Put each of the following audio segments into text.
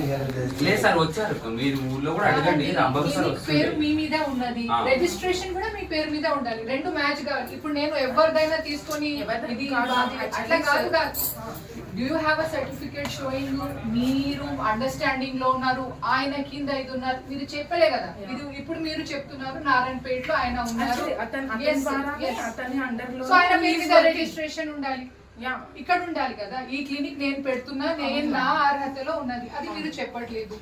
లేదు సార్ వచ్చారు, మీరు ఊర్లో కూడా అడగండి. పేరు మీ మీద ఉన్నది, రిజిస్ట్రేషన్ కూడా మీ పేరు మీద ఉండాలి, రెండు మ్యాచ్ కావాలి. ఇప్పుడు నేను ఎవరిదైనా తీసుకొని అట్లా కాదు కాదు. Do you have a certificate showing మీరు అండర్స్టాండింగ్ లో ఉన్నారు, ఆయన కింద ఇది ఉన్నారు, మీరు చెప్పలే కదా. ఇది ఇప్పుడు మీరు చెప్తున్నారు నారాయణపేటలో ఆయన ఉన్నారు, సో ఆయన పేరు మీద రిజిస్ట్రేషన్ ఉండాలి, ఇక్కడ ఉండాలి కదా. ఈ క్లినిక్ నేను పెడుతున్నా, నేను నా అర్హతలో ఉన్నది, అది మీరు చెప్పట్లేదు.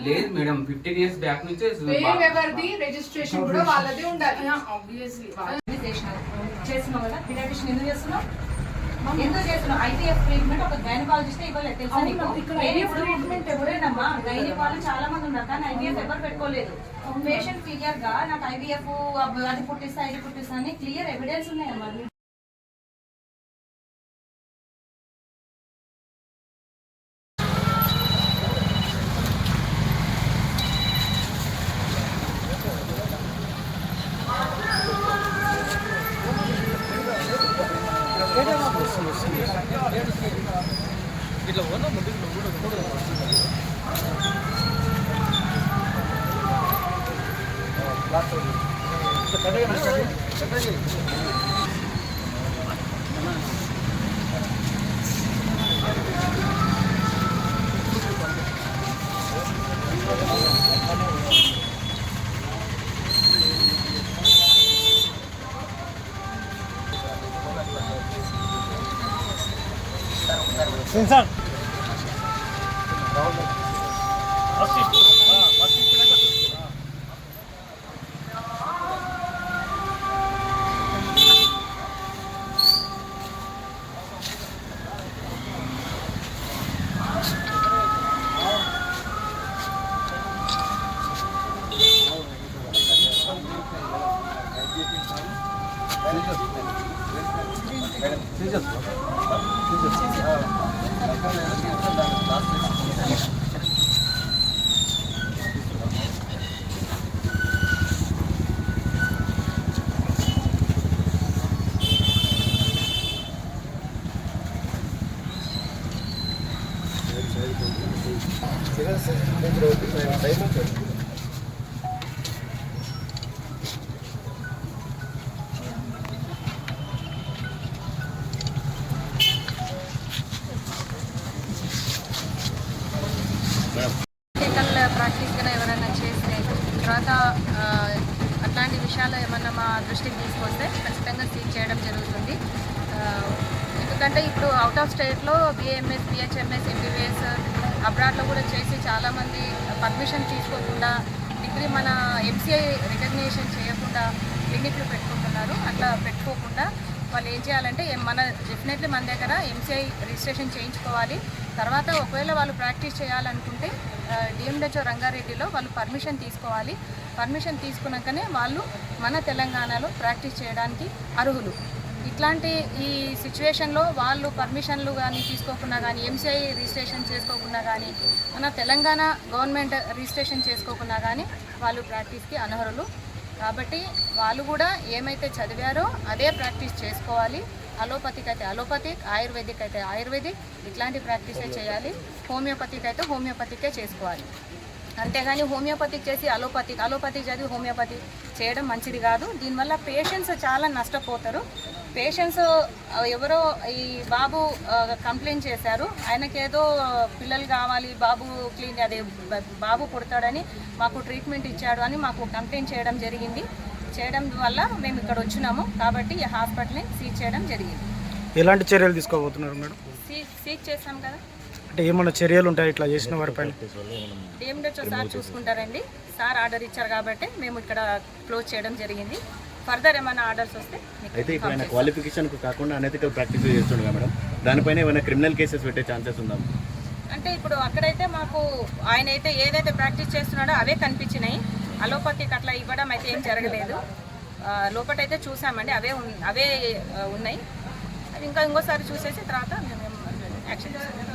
లేదు మేడం, 15 years బ్యాక్ నుంచి పేరు ఎవరిది, రిజిస్ట్రేషన్ కూడా వాళ్ళదే ఉండాలి. చేస్తున్నావు కదా పిడియాట్రిషియన్ ఎందుకు చేస్తున్నావు? ఎందుకు చేస్తున్నావు? ఐవీఎఫ్ ట్రీట్మెంట్ ఒక గైనకాలజిస్ట్ ఇవ్వలేదు తెలుసా? ట్రీట్మెంట్ ఎవరేనమ్మా, గైనిక్ వాళ్ళు చాలా మంది ఉన్నారు కానీ ఐవీఎఫ్ ఎవరు పెట్టుకోలేదు. పేషెంట్ క్లియర్ గా నాకు ఐవీఎఫ్ అది పుట్టిస్తా ఇది పుట్టిస్తా అని క్లియర్ ఎవిడెన్స్ ఉన్నాయమ్మా. ఇట్లా పోనా ముందుకు సెన్సార్ ప్రాక్టీస్ గా ఎవరైనా చేస్తే తర్వాత అట్లాంటి విషయాలు ఏమన్నా మా దృష్టికి తీసుకొస్తే ఖచ్చితంగా సీక్ చేయడం జరుగుతుంది. ఎందుకంటే ఇప్పుడు అవుట్ ఆఫ్ స్టేట్లో బిఏఎంఎస్, బిహెచ్ఎంఎస్, ఎంబీబీఎస్ అబ్రాడ్లో కూడా చేసి చాలామంది పర్మిషన్ తీసుకోకుండా డిగ్రీ మన ఎంసీఐ రికగ్నిషన్ చేయకుండా క్లినిక్లు పెట్టుకుంటున్నారు. అట్లా పెట్టుకోకుండా వాళ్ళు ఏం చేయాలంటే డెఫినెట్లీ మన దగ్గర ఎంసీఐ రిజిస్ట్రేషన్ చేయించుకోవాలి. తర్వాత ఒకవేళ వాళ్ళు ప్రాక్టీస్ చేయాలనుకుంటే డిఎంహెచ్ఓ రంగారెడ్డిలో వాళ్ళు పర్మిషన్ తీసుకోవాలి. పర్మిషన్ తీసుకున్నాకనే వాళ్ళు మన తెలంగాణలో ప్రాక్టీస్ చేయడానికి అర్హులు. ఇట్లాంటి ఈ సిచ్యువేషన్లో వాళ్ళు పర్మిషన్లు కానీ తీసుకోకుండా కానీ ఎంసీఐ రిజిస్ట్రేషన్ చేసుకోకుండా కానీ మన తెలంగాణ గవర్నమెంట్ రిజిస్ట్రేషన్ చేసుకోకుండా కానీ వాళ్ళు ప్రాక్టీస్కి అనర్హులు. కాబట్టి వాళ్ళు కూడా ఏమైతే చదివారో అదే ప్రాక్టీస్ చేసుకోవాలి. అలోపతిక్ అయితే అలోపతిక్, ఆయుర్వేదిక్ అయితే ఆయుర్వేదిక్, ఇట్లాంటి ప్రాక్టీసే చేయాలి. హోమియోపతిక్ అయితే హోమియోపతికే చేసుకోవాలి. అంతేగాని హోమియోపతిక్ చేసి అలోపతిక్ చదివి హోమియోపతిక్ చేయడం మంచిది కాదు. దీనివల్ల పేషెంట్స్ చాలా నష్టపోతారు. పేషెంట్స్ ఎవరో ఈ బాబు కంప్లైంట్ చేశారు, ఆయనకేదో పిల్లలు కావాలి, బాబు పుడతాడని మాకు ట్రీట్మెంట్ ఇచ్చాడు అని మాకు కంప్లైంట్ చేయడం జరిగింది. చేయడం వల్ల మేము ఇక్కడ వచ్చినాము. కాబట్టి ఈ హాస్పిటల్ని సీజ్ చేయడం జరిగింది. ఎలాంటి చర్యలు తీసుకోబోతున్నారు మేడం? సీజ్ చేస్తాం కదా. అంటే ఏమైనా చర్యలు ఉంటాయి ఇట్లా చేసిన వారిపైన? డిఎంహెచ్ఓ సార్ చూసుకుంటారండి. సార్ ఆర్డర్ ఇచ్చారు కాబట్టి మేము ఇక్కడ క్లోజ్ చేయడం జరిగింది. ఫర్దర్ ఏమైనా ఆర్డర్స్ వస్తే అయితే ఇప్పుడు ఆయన క్వాలిఫికేషన్ కాకుండా అనెథికల్ ప్రాక్టీస్ చేస్తుండగా మేడం, దానిపైన ఏమైనా క్రిమినల్ కేసెస్ పెట్టే ఛాన్సెస్ ఉందా? అంటే ఇప్పుడు అక్కడైతే మాకు ఆయన అయితే ఏదైతే ప్రాక్టీస్ చేస్తున్నాడో అవే కనిపించినాయి. అలోపతికి అట్లా ఇవ్వడం అయితే ఏం జరగలేదు. లోపటైతే చూసామండి, అవే ఉన్నాయి. అవి ఇంకోసారి చూసేసి తర్వాత మేము యాక్షన్ చేస్తాం.